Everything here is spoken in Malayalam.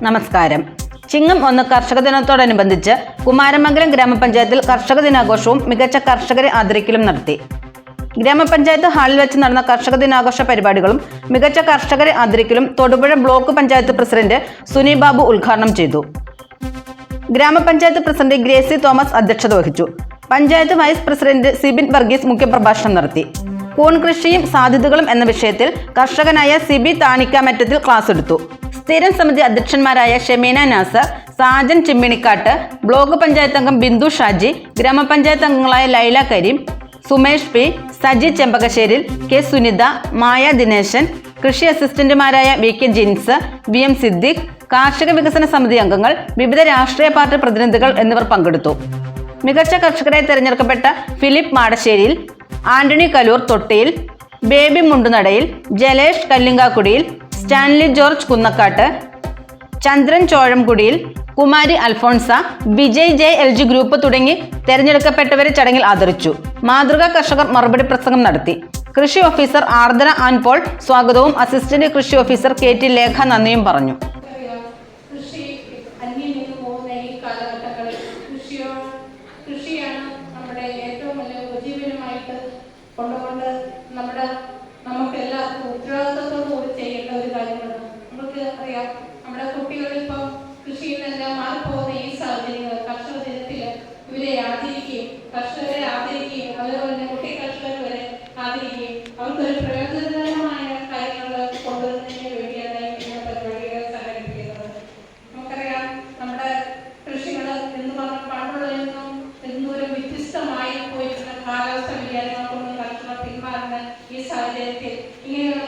നമസ്കാരം. ചിങ്ങം 1 കർഷക ദിനത്തോടനുബന്ധിച്ച് കുമാരമംഗലം ഗ്രാമപഞ്ചായത്തിൽ കർഷക ദിനാഘോഷവും മികച്ച കർഷകരെ ആദരിക്കലും നടത്തി. ഗ്രാമപഞ്ചായത്ത് ഹാളിൽ വെച്ച് നടന്ന കർഷക ദിനാഘോഷ പരിപാടികളും മികച്ച കർഷകരെ ആദരിക്കലും തൊടുപുഴ ബ്ലോക്ക് പഞ്ചായത്ത് പ്രസിഡന്റ് സുനി ബാബു ഉദ്ഘാടനം ചെയ്തു. ഗ്രാമപഞ്ചായത്ത് പ്രസിഡന്റ് ഗ്രേസി തോമസ് അധ്യക്ഷത വഹിച്ചു. പഞ്ചായത്ത് വൈസ് പ്രസിഡന്റ് സിബിൻ വർഗീസ് മുഖ്യപ്രഭാഷണം നടത്തി. കൂൺ കൃഷിയും സാധ്യതകളും എന്ന വിഷയത്തിൽ കർഷകനായ സിബി താണിക്കാമറ്റത്തിൽ ക്ലാസ് എടുത്തു. സ്ഥിരം സമിതി അധ്യക്ഷന്മാരായ ഷെമീന നാസർ, സാജൻ ചിമ്മിണിക്കാട്ട്, ബ്ലോക്ക് പഞ്ചായത്ത് അംഗം ബിന്ദു ഷാജി, ഗ്രാമപഞ്ചായത്ത് അംഗങ്ങളായ ലൈല കരീം, സുമേഷ് പി, സജി ചെമ്പകശ്ശേരിൽ, കെ സുനിത, മായ ദിനേശൻ, കൃഷി അസിസ്റ്റന്റുമാരായ V K Jins, V M Siddique, കാർഷിക വികസന സമിതി അംഗങ്ങൾ, വിവിധ രാഷ്ട്രീയ പാർട്ടി പ്രതിനിധികൾ എന്നിവർ പങ്കെടുത്തു. മികച്ച കർഷകരായി തെരഞ്ഞെടുക്കപ്പെട്ട Philip Madasseriyil, Antony Kaloor Thottiyil, Baby Mundunadayil, Jalesh Kallinkakudiyil, Stanley George Kunnakkattu, Chandran Chozhamkudiyil, Kumari Alphonsa, Vijay J L G group തുടങ്ങി തെരഞ്ഞെടുക്കപ്പെട്ടവരെ ചടങ്ങിൽ ആദരിച്ചു. മാതൃകാ കർഷകർ മറുപടി പ്രസംഗം നടത്തി. കൃഷി ഓഫീസർ ആർദ്ര ആൻപോൾ സ്വാഗതവും അസിസ്റ്റന്റ് കൃഷി ഓഫീസർ കെ ടി ലേഖ നന്ദിയും പറഞ്ഞു. കൃഷിയാണ് നമ്മുടെ ഏറ്റവും വലിയ ഉപജീവനമായിട്ട് കൊണ്ടുകൊണ്ട് നമുക്ക് എല്ലാവർക്കും ഉത്തരവാദിത്വത്തോടുകൂടി ചെയ്യേണ്ട ഒരു കാര്യമാണ്. നമുക്ക് അറിയാം, നമ്മുടെ കുട്ടികൾ ഇപ്പം കൃഷിയിൽ നിന്നെല്ലാം മാറിപ്പോകുന്ന ഈ സാഹചര്യങ്ങൾ കർഷക ദിനത്തിൽ ഇവരെ ആദരിക്കുകയും കർഷകരെ ആദരിക്കുകയും അതുപോലെ തന്നെ കുട്ടി കർഷകർ വരെ ആദരിക്കുകയും അവർക്കൊരു പ്രയോജനകരമായ കാര്യങ്ങൾ കൊണ്ടുവരുന്നതിന് വേണ്ടിയാണ് ഇങ്ങനെ പരിപാടികൾ സംഘടിപ്പിക്കുന്നത്. നമുക്കറിയാം, നമ്മുടെ കൃഷികൾ എന്ന് പറഞ്ഞാൽ പണ്ടുള്ളതിൽ നിന്നും എന്തോരം വ്യത്യസ്തമായി പോയിട്ടുള്ള കാലാവസ്ഥ വ്യതിയാനങ്ങൾ കൊണ്ട് കർഷകർ പിന്മാറുന്ന ഈ സാഹചര്യത്തിൽ ഇങ്ങനെയുള്ള